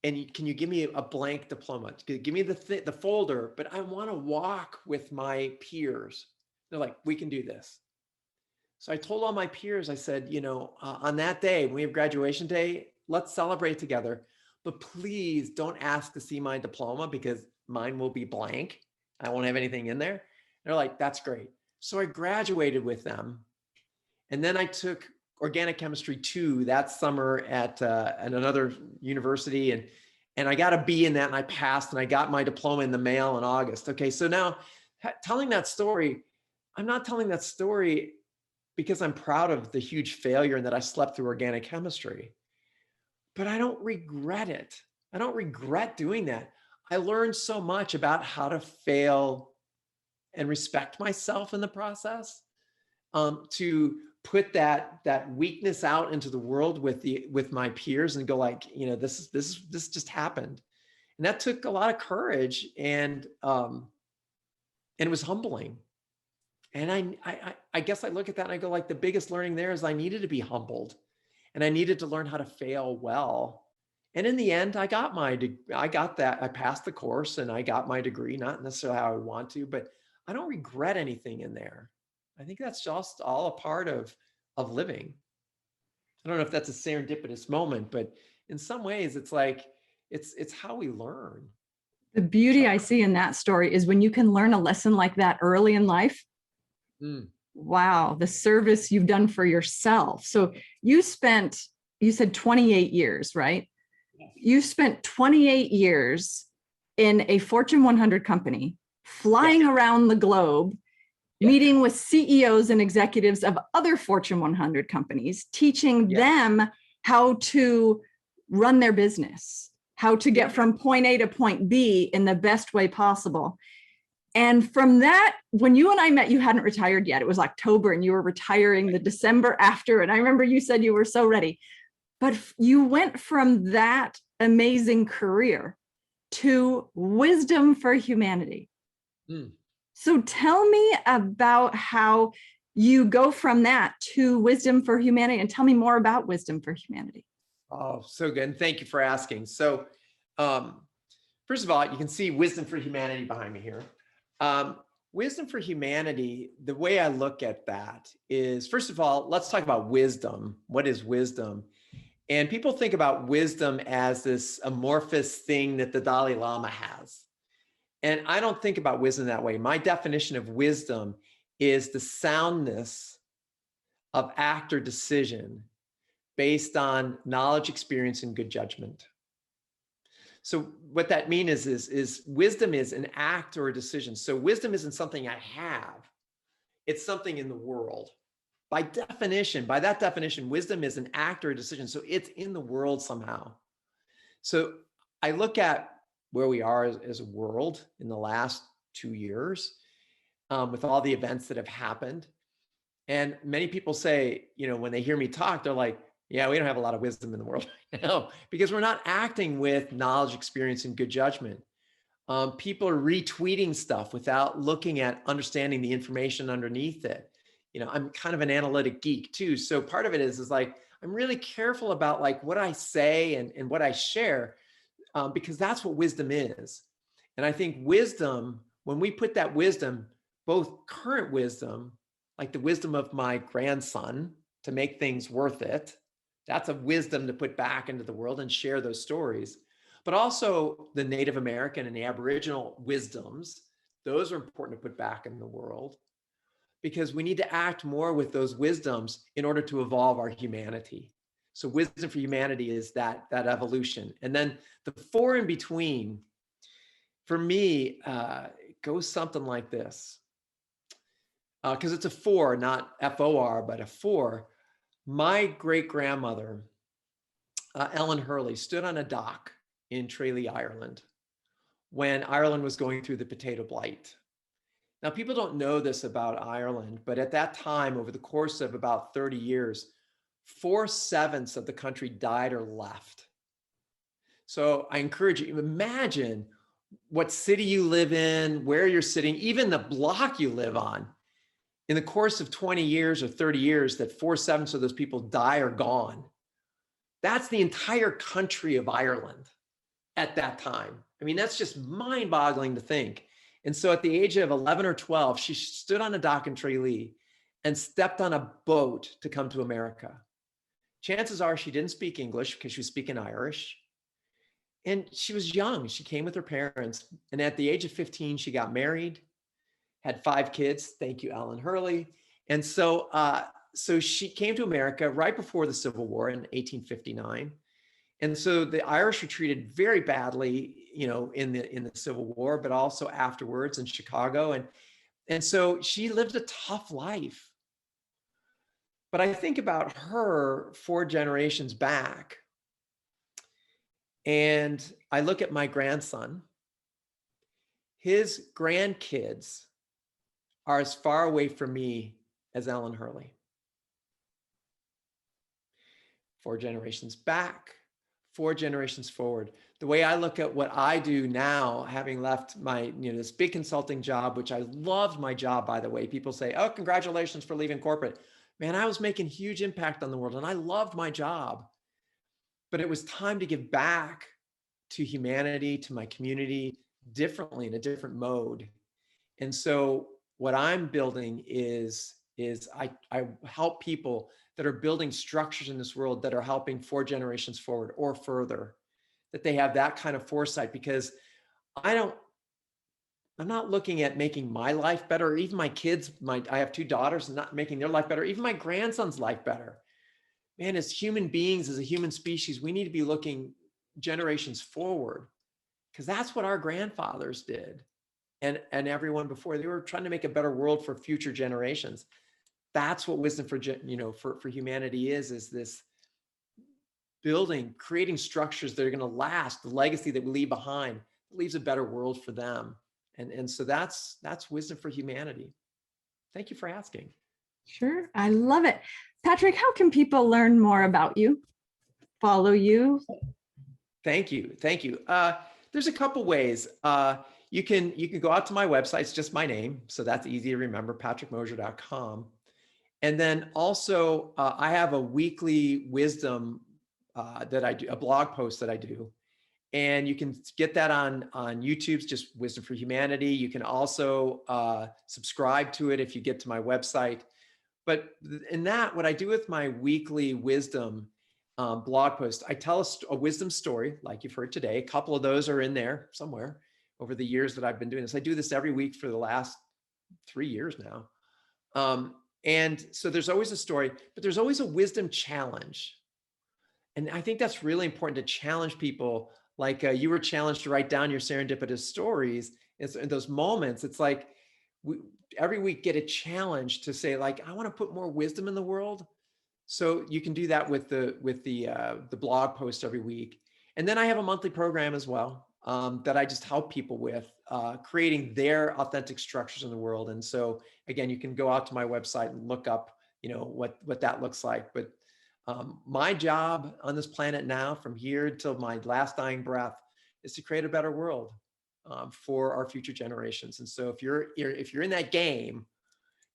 And can you give me a blank diploma? Give me the folder, but I want to walk with my peers. They're like, we can do this. So I told all my peers, I said, on that day, when we have graduation day, let's celebrate together. But please don't ask to see my diploma because mine will be blank. I won't have anything in there. They're like, that's great. So I graduated with them. And then I took organic chemistry 2 that summer at another university. And I got a B in that, and I passed, and I got my diploma in the mail in August. Okay, so now telling that story, I'm not telling that story because I'm proud of the huge failure and that I slept through organic chemistry. But I don't regret it. I don't regret doing that. I learned so much about how to fail and respect myself in the process, to put that weakness out into the world with my peers and go like, this just happened. And that took a lot of courage, and it was humbling. And I guess I look at that and I go like, the biggest learning there is I needed to be humbled, and I needed to learn how to fail well. And in the end, I passed the course and I got my degree, not necessarily how I want to, but I don't regret anything in there. I think that's just all a part of living. I don't know if that's a serendipitous moment, but in some ways it's like, it's how we learn. The beauty I see in that story is when you can learn a lesson like that early in life. Wow, the service you've done for yourself. So you said 28 years, right? Yes. You spent 28 years in a Fortune 100 company, flying around the globe, meeting with CEOs and executives of other Fortune 100 companies, teaching them how to run their business, how to get from point A to point B in the best way possible. And from that, when you and I met, you hadn't retired yet. It was October and you were retiring the December after. And I remember you said you were so ready. But you went from that amazing career to wisdom for humanity. So tell me about how you go from that to wisdom for humanity, and tell me more about wisdom for humanity. Oh, so good. And thank you for asking. So first of all, you can see wisdom for humanity behind me here. Wisdom for humanity, the way I look at that is, first of all, let's talk about wisdom. What is wisdom? And people think about wisdom as this amorphous thing that the Dalai Lama has. And I don't think about wisdom that way. My definition of wisdom is the soundness of act or decision based on knowledge, experience, and good judgment. So what that means is wisdom is an act or a decision. So wisdom isn't something I have, it's something in the world. By that definition, wisdom is an act or a decision. So it's in the world somehow. So I look at where we are as a world in the last 2 years, with all the events that have happened. And many people say, when they hear me talk, they're like, yeah, we don't have a lot of wisdom in the world right now because we're not acting with knowledge, experience, and good judgment. People are retweeting stuff without looking at understanding the information underneath it. I'm kind of an analytic geek too. So part of it is like, I'm really careful about like what I say and what I share, because that's what wisdom is. And I think wisdom, when we put that wisdom, both current wisdom, like the wisdom of my grandson to make things worth it, that's a wisdom to put back into the world and share those stories. But also the Native American and the Aboriginal wisdoms, those are important to put back in the world because we need to act more with those wisdoms in order to evolve our humanity. So wisdom for humanity is that evolution. And then the four in between, for me, goes something like this. Because it's a four, not F-O-R, but a four. My great-grandmother, Ellen Hurley, stood on a dock in Tralee, Ireland, when Ireland was going through the potato blight. Now, people don't know this about Ireland, but at that time, over the course of about 30 years, 4/7 of the country died or left. So I encourage you, imagine what city you live in, where you're sitting, even the block you live on. In the course of 20 years or 30 years, that 4/7 of those people die or gone. That's the entire country of Ireland at that time. I mean, that's just mind-boggling to think. And so at the age of 11 or 12, she stood on a dock in Tralee and stepped on a boat to come to America. Chances are she didn't speak English because she was speaking Irish. And she was young. She came with her parents. And at the age of 15, she got married, had 5 kids. Thank you, Ellen Hurley. And so she came to America right before the Civil War in 1859. And so the Irish were treated very badly, in the Civil War, but also afterwards in Chicago. And so she lived a tough life. But I think about her 4 generations back, and I look at my grandson. His grandkids are as far away from me as Ellen Hurley. 4 generations back, 4 generations forward. The way I look at what I do now, having left my, this big consulting job, which I loved my job, by the way. People say, oh, congratulations for leaving corporate. Man, I was making huge impact on the world and I loved my job. But it was time to give back to humanity, to my community, differently, in a different mode. And so what I'm building is I help people that are building structures in this world that are helping 4 generations forward or further, that they have that kind of foresight, because I'm not looking at making my life better, or even my kids, I have 2 daughters, not making their life better, even my grandson's life better. Man, as human beings, as a human species, we need to be looking generations forward, because that's what our grandfathers did. And everyone before, they were trying to make a better world for future generations. That's what wisdom for humanity is this building, creating structures that are going to last, the legacy that we leave behind leaves a better world for them. And so that's wisdom for humanity. Thank you for asking. Sure. I love it. Patrick, how can people learn more about you, follow you? Thank you. There's a couple ways. You can go out to my website. It's just my name, so that's easy to remember, patrickmosher.com. And then also, I have a weekly wisdom that I do, a blog post that I do, and you can get that on YouTube's just Wisdom for Humanity. You can also subscribe to it if you get to my website. But in that, what I do with my weekly wisdom blog post, I tell a wisdom story like you've heard today. A couple of those are in there somewhere over the years that I've been doing this. I do this every week for the last 3 years now. And so there's always a story, but there's always a wisdom challenge. And I think that's really important, to challenge people like you were challenged to write down your serendipitous stories. It's in those moments, it's like we every week get a challenge to say like, I want to put more wisdom in the world. So you can do that with the blog post every week. And then I have a monthly program as well, that I just help people with creating their authentic structures in the world. And so again, you can go out to my website and look up, what that looks like. But my job on this planet now, from here till my last dying breath, is to create a better world for our future generations. And so if you're in that game,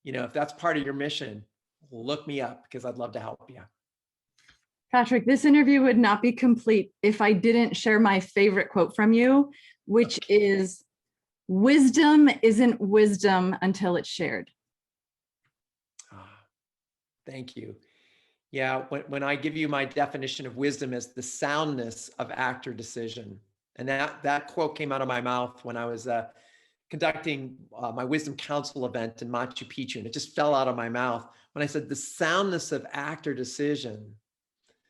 if that's part of your mission, look me up because I'd love to help you. Patrick, this interview would not be complete if I didn't share my favorite quote from you, which is, wisdom isn't wisdom until it's shared. Thank you. Yeah, when I give you my definition of wisdom as the soundness of act or decision, and that quote came out of my mouth when I was conducting my Wisdom Council event in Machu Picchu, and it just fell out of my mouth when I said the soundness of act or decision.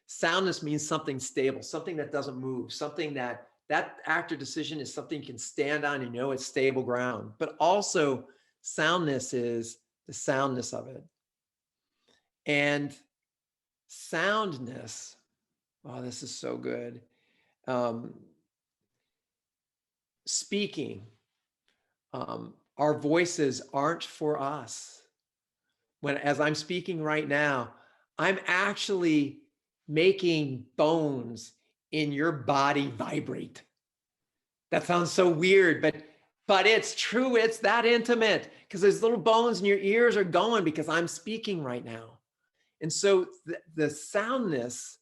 Soundness means something stable, something that doesn't move, something that act or decision is something you can stand on, it's stable ground. But also soundness is the soundness of it. And soundness, oh, this is so good. Speaking, our voices aren't for us. As I'm speaking right now, I'm actually making bones in your body vibrate. That sounds so weird, but it's true. It's that intimate because those little bones in your ears are going because I'm speaking right now. And so the soundness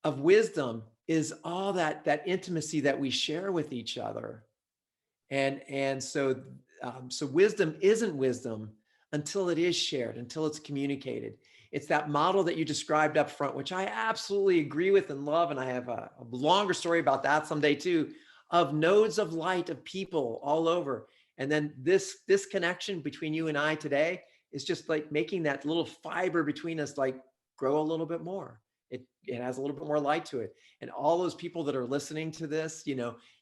of wisdom is all that intimacy that we share with each other. And so wisdom isn't wisdom until it is shared, until it's communicated. It's that model that you described up front, which I absolutely agree with and love. And I have a longer story about that someday too, of nodes of light of people all over. And then this connection between you and I today is just like making that little fiber between us like grow a little bit more. It has a little bit more light to it. And all those people that are listening to this,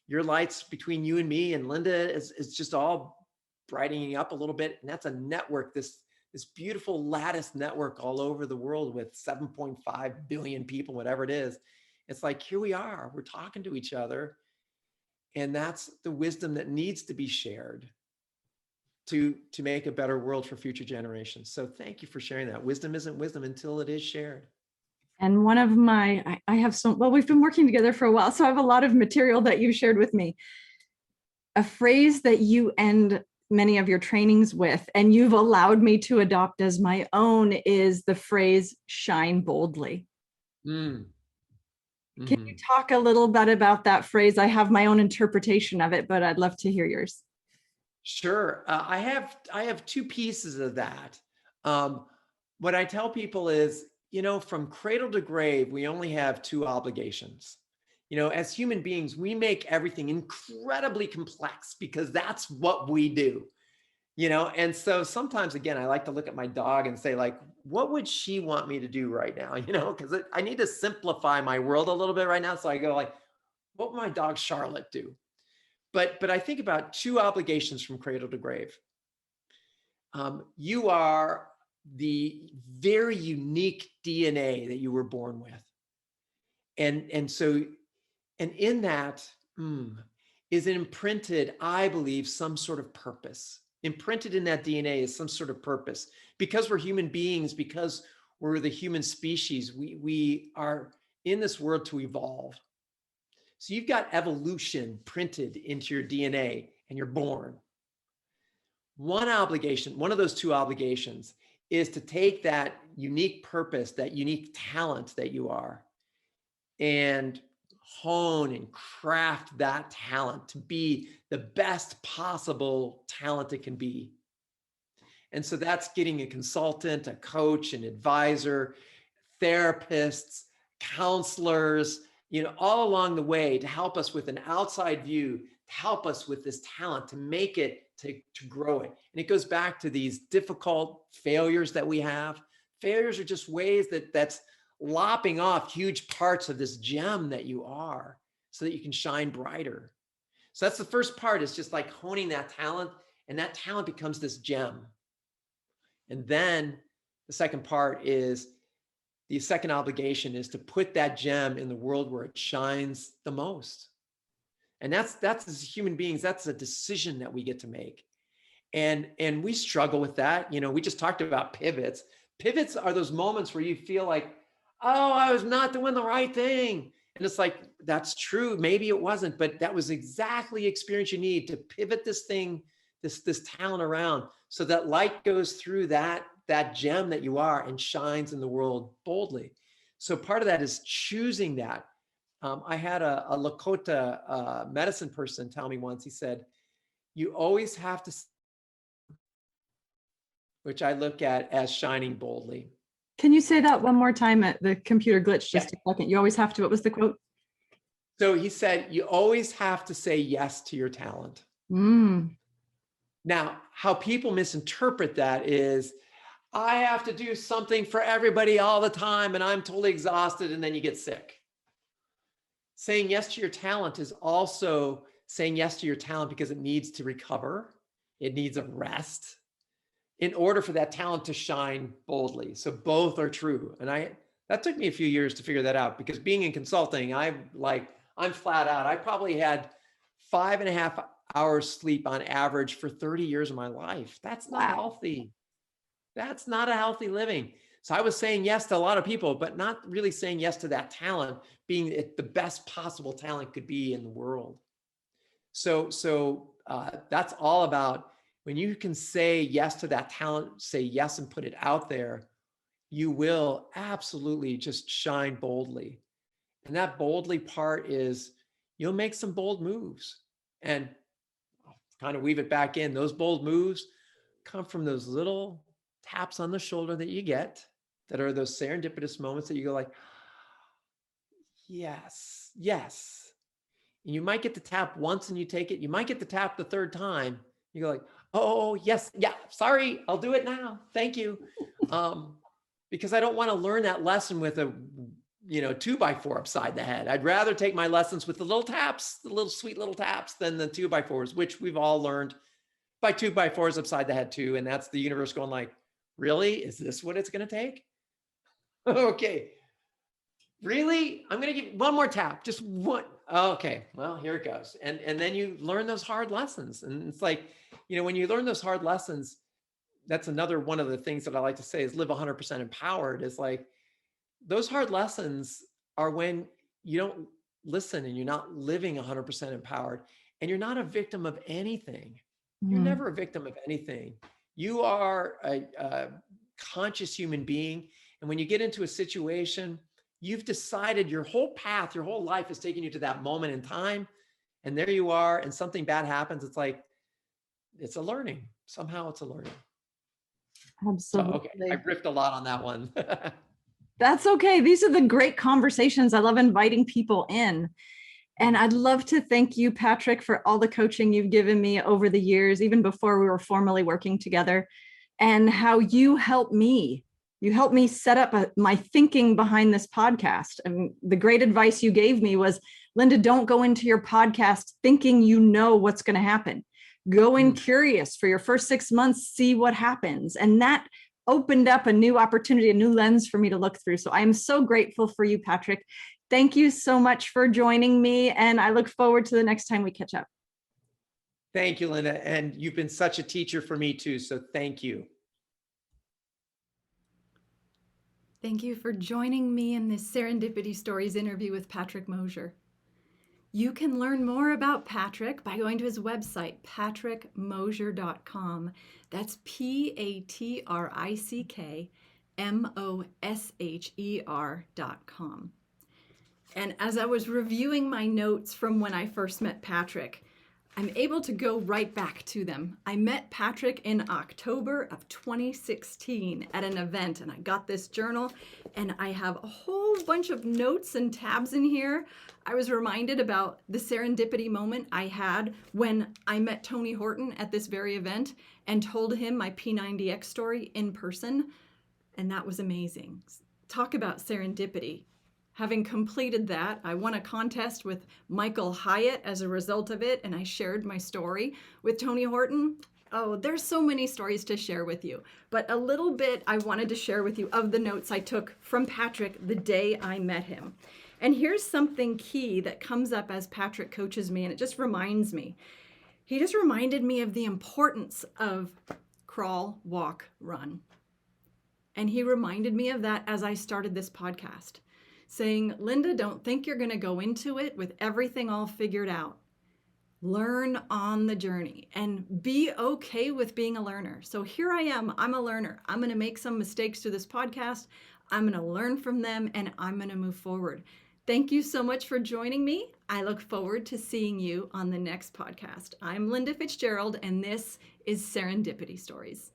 your lights between you and me and Linda is just all brightening up a little bit. And that's a network, this beautiful lattice network all over the world with 7.5 billion people, whatever it is. It's like, here we are, we're talking to each other. And that's the wisdom that needs to be shared to make a better world for future generations. So thank you for sharing that. Wisdom isn't wisdom until it is shared. And one of my, I have we've been working together for a while, so I have a lot of material that you've shared with me. A phrase that you end many of your trainings with, and you've allowed me to adopt as my own, is the phrase, shine boldly. Can you talk a little bit about that phrase? I have my own interpretation of it, but I'd love to hear yours. Sure. I have two pieces of that. What I tell people is, from cradle to grave, we only have two obligations. As human beings, we make everything incredibly complex because that's what we do, and so sometimes, again, I like to look at my dog and say, like, what would she want me to do right now? Because I need to simplify my world a little bit right now. So I go like, what would my dog Charlotte do? But I think about two obligations from cradle to grave. You are the very unique DNA that you were born with. And in that is imprinted, I believe, some sort of purpose. Imprinted in that DNA is some sort of purpose. Because we're human beings, because we're the human species, we are in this world to evolve. So you've got evolution printed into your DNA and you're born. One obligation, one of those two obligations, is to take that unique purpose, that unique talent that you are, and hone and craft that talent to be the best possible talent it can be. And so that's getting a consultant, a coach, an advisor, therapists, counselors, all along the way to help us with an outside view, to help us with this talent, to make it, to grow it. And it goes back to these difficult failures that we have. Failures are just ways that's lopping off huge parts of this gem that you are. so that you can shine brighter. So that's the first part, is just like honing that talent, and that talent becomes this gem. And then the second part is, the second obligation is to put that gem in the world where it shines the most. And that's as human beings, that's a decision that we get to make. And we struggle with that. We just talked about pivots. Pivots are those moments where you feel like, oh, I was not doing the right thing. And it's like, that's true. Maybe it wasn't, but that was exactly the experience you need to pivot this thing, this talent around, so that light goes through that gem that you are and shines in the world boldly. So part of that is choosing that. I had a Lakota medicine person tell me once, he said, you always have to, which I look at as shining boldly. Can you say that one more time? The computer glitched just Yeah. a second. You always have to, what was the quote? So he said, you always have to say yes to your talent. Mm. Now, how people misinterpret that is, I have to do something for everybody all the time and I'm totally exhausted, and then you get sick. Saying yes to your talent is also saying yes to your talent because it needs to recover. It needs a rest in order for that talent to shine boldly. So both are true. And that took me a few years to figure that out, because being in consulting, I'm flat out. I probably had 5.5 hours sleep on average for 30 years of my life. That's not healthy. That's not a healthy living. So I was saying yes to a lot of people, but not really saying yes to that talent being the best possible talent could be in the world. So that's all about, when you can say yes to that talent, say yes and put it out there, you will absolutely just shine boldly. And that boldly part is, you'll make some bold moves. And I'll kind of weave it back in. Those bold moves come from those little taps on the shoulder that you get, that are those serendipitous moments that you go like, yes, yes. And you might get the tap once and you take it. You might get the tap the third time. You go like, oh, yes, yeah, sorry, I'll do it now. Thank you. Because I don't want to learn that lesson with a 2x4 upside the head. I'd rather take my lessons with the little taps, the little sweet little taps, than the 2x4s, which we've all learned by 2x4s upside the head too. And that's the universe going like, really? Is this what it's going to take? Okay. Really? I'm going to give one more tap, just one. Okay. Well, here it goes. And then you learn those hard lessons. And it's like, when you learn those hard lessons, that's another one of the things that I like to say is live 100% empowered. Is like, those hard lessons are when you don't listen and you're not living 100% empowered, and you're not a victim of anything. You're never a victim of anything. You are a conscious human being. And when you get into a situation, you've decided your whole path, your whole life is taking you to that moment in time. And there you are, and something bad happens. It's like, it's a learning. Somehow it's a learning. Absolutely. So, okay, I riffed a lot on that one. That's okay. These are the great conversations. I love inviting people in. And I'd love to thank you, Patrick, for all the coaching you've given me over the years, even before we were formally working together, and how you helped me. You helped me set up my thinking behind this podcast. And the great advice you gave me was, Linda, don't go into your podcast thinking you know what's going to happen. Go in curious for your first 6 months, see what happens. And that opened up a new opportunity, a new lens for me to look through. So I am so grateful for you, Patrick. Thank you so much for joining me. And I look forward to the next time we catch up. Thank you, Linda. And you've been such a teacher for me too. So thank you. Thank you for joining me in this Serendipity Stories interview with Patrick Mosher. You can learn more about Patrick by going to his website, patrickmosher.com. That's PatrickMosher.com. And as I was reviewing my notes from when I first met Patrick, I'm able to go right back to them. I met Patrick in October of 2016 at an event, and I got this journal, and I have a whole bunch of notes and tabs in here. I was reminded about the serendipity moment I had when I met Tony Horton at this very event and told him my P90X story in person, and that was amazing. Talk about serendipity. Having completed that, I won a contest with Michael Hyatt as a result of it, and I shared my story with Tony Horton. Oh, there's so many stories to share with you, but a little bit I wanted to share with you of the notes I took from Patrick the day I met him. And here's something key that comes up as Patrick coaches me, and it just reminds me. He just reminded me of the importance of crawl, walk, run. And he reminded me of that as I started this podcast, saying, Linda, don't think you're going to go into it with everything all figured out. Learn on the journey and be okay with being a learner. So here I am. I'm a learner. I'm going to make some mistakes through this podcast. I'm going to learn from them and I'm going to move forward. Thank you so much for joining me. I look forward to seeing you on the next podcast. I'm Linda Fitzgerald, and this is Serendipity Stories.